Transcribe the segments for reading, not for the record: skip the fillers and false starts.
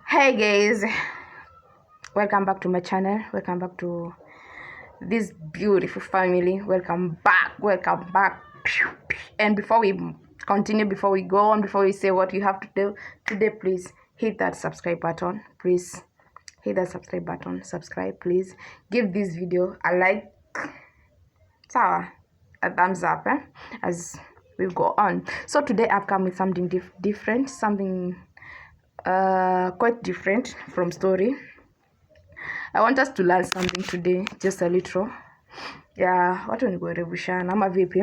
Hey guys, welcome back to my channel. Welcome back to this beautiful family. Welcome back. And before we continue, before we go on, before we say what you have to do today, please hit that subscribe button. Please hit that subscribe button. Subscribe, please. Give this video a like, a thumbs up, as we go on. So today I've come with something different, something quite different from story. I want us to learn something today, just a little. Yeah, watu nikuerevushana ama vipi?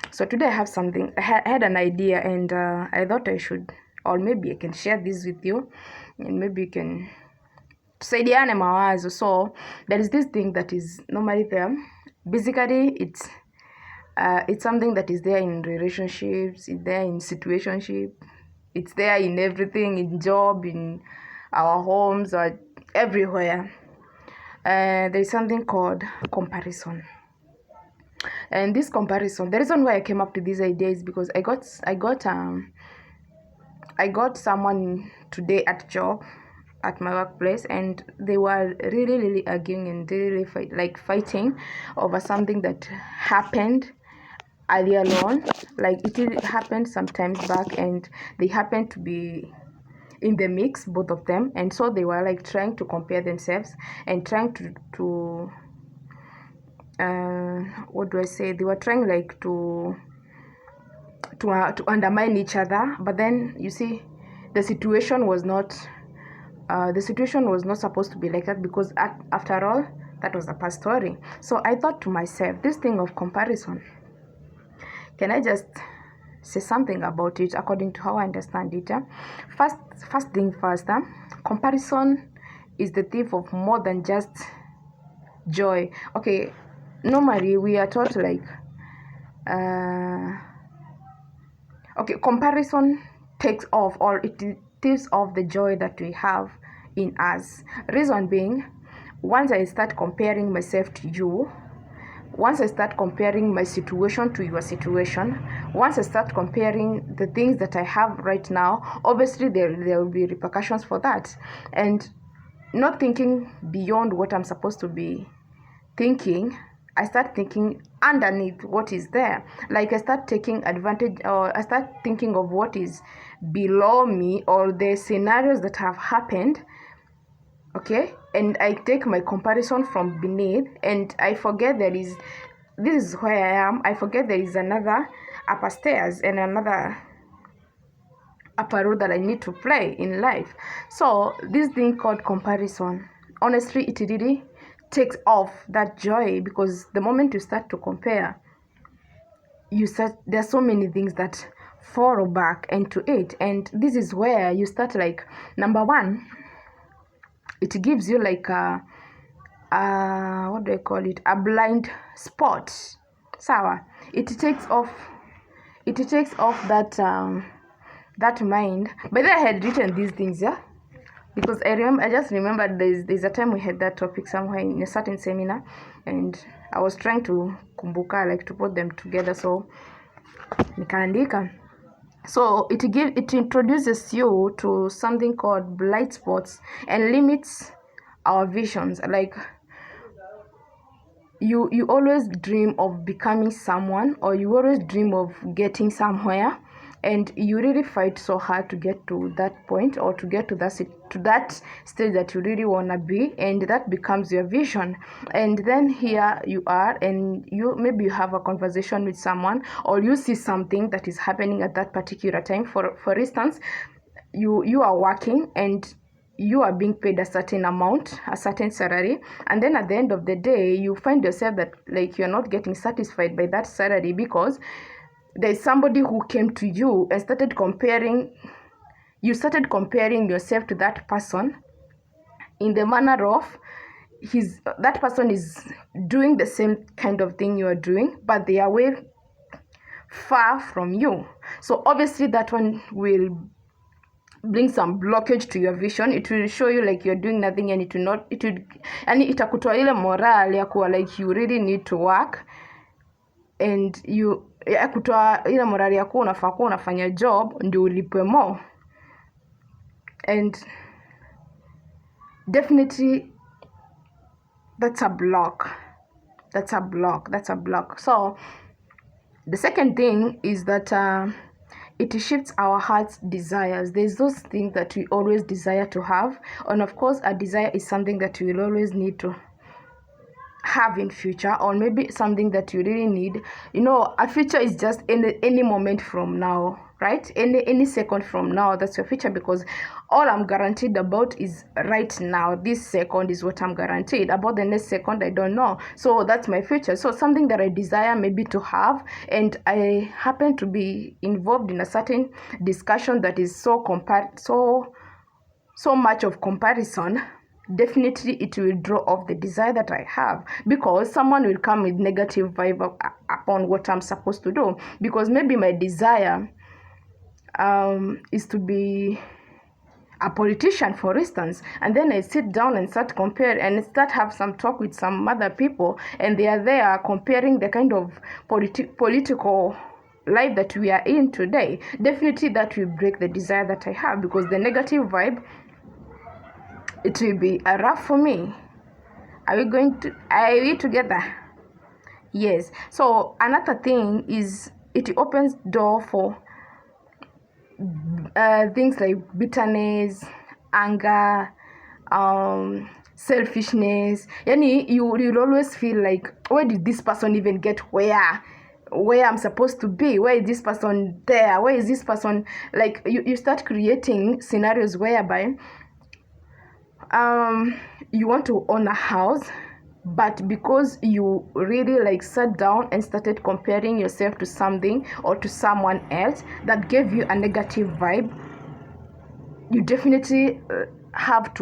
So today I have something. I had an idea, and I thought I should, or maybe I can share this with you, and maybe you can tusaidiane mawazo. So there is this thing that is normally there. Basically, it's something that is there in relationships, it's there in situationship, it's there in everything, in job, in our homes, or everywhere. There is something called comparison. And this comparison, the reason why I came up to this idea is because I got someone today at job, at my workplace, and they were really arguing and really fighting over something that happened earlier on. Like it happened sometimes back, and they happened to be in the mix, both of them, and so they were like trying to compare themselves and trying to what do I say? They were trying like to undermine each other. But then you see, the situation was not supposed to be like that, because after all, that was a past story. So I thought to myself, this thing of comparison, can I just say something about it according to how I understand it? First thing first, comparison is the thief of more than just joy. Okay, normally we are taught like comparison takes off, or it thieves off the joy that we have in us. Reason being, once I start comparing myself to you, once I start comparing my situation to your situation, once I start comparing the things that I have right now, obviously there will be repercussions for that. And not thinking beyond what I'm supposed to be thinking, I start thinking underneath what is there. Like I start taking advantage, or I start thinking of what is below me, or the scenarios that have happened. Okay, and I take my comparison from beneath, and I forget this is where I am. I forget there is another upper stairs and another upper road that I need to play in life. So this thing called comparison, honestly, it really takes off that joy, because the moment you start to compare, there are so many things that fall back into it. And this is where you start, like, number one, it gives you like what do I call it, a blind spot. Sawa, it takes off that mind. By the way, I had written these things, yeah, because I just remembered there's a time we had that topic somewhere in a certain seminar, and I was trying to kumbuka, like to put them together, so nikaandika. So it introduces you to something called Blightspots, and limits our visions. Like you always dream of becoming someone, or you always dream of getting somewhere, and you really fight so hard to get to that point, or to get to that stage that you really want to be, and that becomes your vision. And then here you are, and maybe you have a conversation with someone, or you see something that is happening at that particular time. For instance, you are working, and you are being paid a certain amount, a certain salary, and then at the end of the day you find yourself that like you're not getting satisfied by that salary, because there's somebody who came to you and started comparing yourself to that person, in the manner of that person is doing the same kind of thing you are doing, but they are way far from you. So obviously that one will bring some blockage to your vision. It will show you like you're doing nothing, and itakutoa ile morale ya kuwa like you really need to work, and kutoa ile morale ya kuwa unafaa kuwa unafanya job ndio ulipwe more. And definitely that's a block. So the second thing is that it shifts our heart's desires. There's those things that we always desire to have, and of course a desire is something that we will always need to have in future, or maybe something that you really need. A future is just any moment from now, right? Any second from now, that's your future, because all I'm guaranteed about is right now. This second is what I'm guaranteed about. The next second I don't know. So that's my future. So something that I desire maybe to have, and I happen to be involved in a certain discussion that is so much of comparison, definitely it will draw off the desire that I have, because someone will come with negative vibe upon what I'm supposed to do. Because maybe my desire is to be a politician, for instance, and then I sit down and start compare and start have some talk with some other people, and they are there comparing the kind of political life that we are in today. Definitely that will break the desire that I have, because the negative vibe, it will be a rough for me. Are we together? Yes. So another thing is it opens door for things like bitterness, anger, selfishness. You'll always feel like, where did this person even get where I'm supposed to be? Why is this person there? Why is this person, like, you start creating scenarios whereby you want to own a house, but because you really sat down and started comparing yourself to something or to someone else that gave you a negative vibe, you definitely have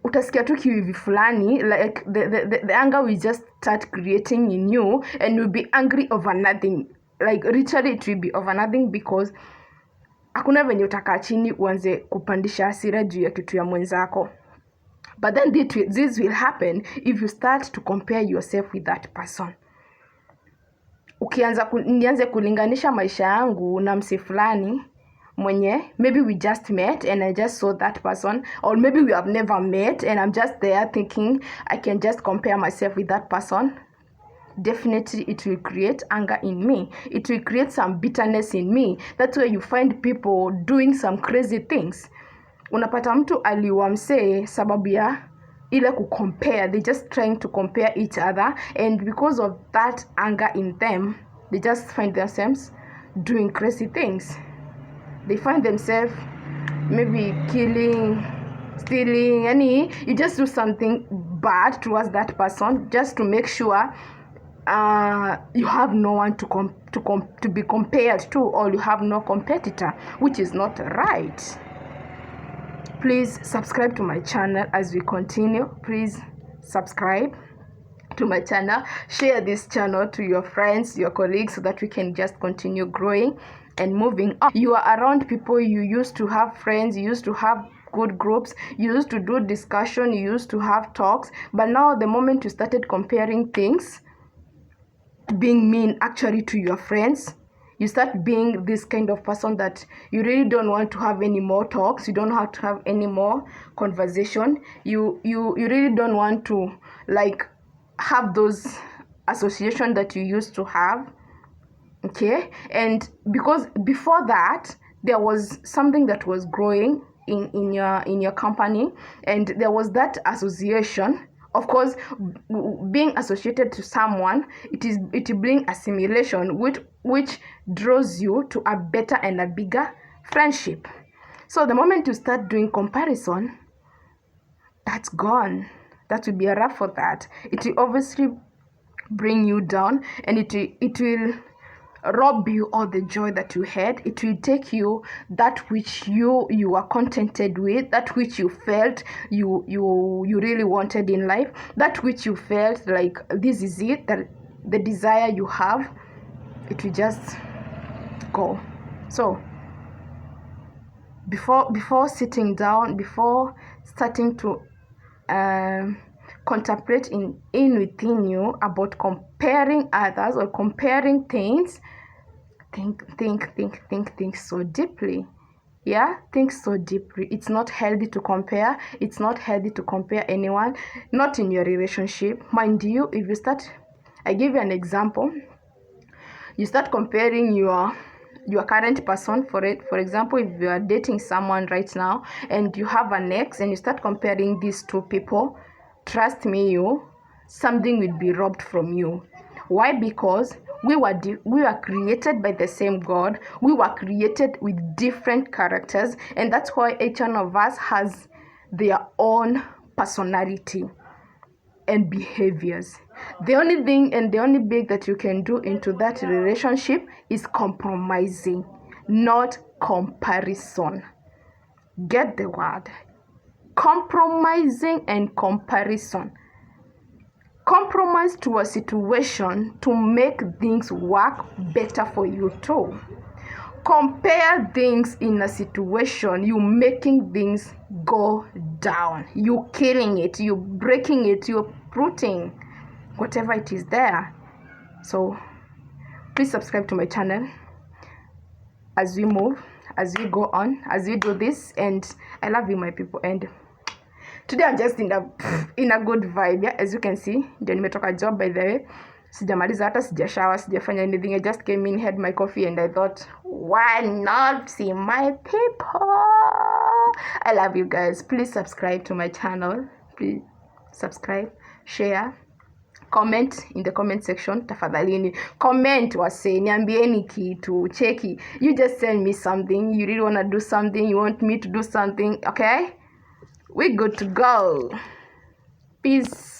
utasikia tu kiwivi fulani, like the anger will just start creating in you, and you'll be angry over nothing. Like literally it will be over nothing, because hakuna venye utakaa chini uanze kupandisha hasira juu ya kitu ya mwenzako. But then this will happen if you start to compare yourself with that person. Nianze kulinganisha maisha yangu na mse fulani mwenye maybe we just met and I just saw that person, or maybe we have never met and I'm just there thinking I can just compare myself with that person. Definitely it will create anger in me. It will create some bitterness in me. That's where you find people doing some crazy things. Unapata mtu aliwa msee sababu ya ile kucompare. They just trying to compare each other, and because of that anger in them, they just find themselves doing crazy things. They find themselves maybe killing, stealing, you just do something bad towards that person just to make sure you have no one to be compared to, or you have no competitor, which is not right. Please subscribe to my channel as we continue. Please subscribe to my channel. Share this channel to your friends, your colleagues, so that we can just continue growing and moving on. You are around people, you used to have friends, you used to have good groups, you used to do discussion, you used to have talks, but now the moment you started comparing things, being mean actually to your friends, you start being this kind of person that you really don't want to have any more talks, you don't have to have any more conversation, you really don't want to have those association that you used to have. Okay, and because before that there was something that was growing in your company, and there was that association. Of course, being associated to someone, it brings assimilation, which draws you to a better and a bigger friendship. So the moment you start doing comparison, that's gone. That will be a wrap for that. It will obviously bring you down, and it will rob you all the joy that you had. It will take you that which you are contented with, that which you felt you really wanted in life, that which you felt like this is it, that the desire you have, it will just go. So before sitting down, before starting to contemplate in within you about comparing others or comparing things, think so deeply. Yeah, think so deeply. It's not healthy to compare. It's not healthy to compare anyone, not in your relationship. Mind you, if you start, I give you an example. You start comparing your current person. For example, if you are dating someone right now and you have an ex and you start comparing these two people, trust me, something will be robbed from you. Why? Because we were created by the same God. We were created with different characters, and that's why each one of us has their own personality and behaviors. The only thing and the only big that you can do into that relationship is compromising, not comparison. Get the word. Compromising and comparison. Compromise to a situation to make things work better for you too. Compare things in a situation, you making things go down, you killing it, you breaking it, you're uprooting whatever it is there. So please subscribe to my channel as we move, as we go on, as we do this. And I love you, my people. And today I'm just in a good vibe, yeah. As you can see, ndio nimetoka job, by the way. Sijamaliza hata sijashower, sijafanya anything. I just came in, had my coffee, and I thought, why not see my people? I love you guys. Please subscribe to my channel. Please subscribe, share, comment in the comment section. Tafadhalini comment, wase niambieni kitu, cheki. You just send me something. You really want to do something, you want me to do something, okay? We're good to go. Peace.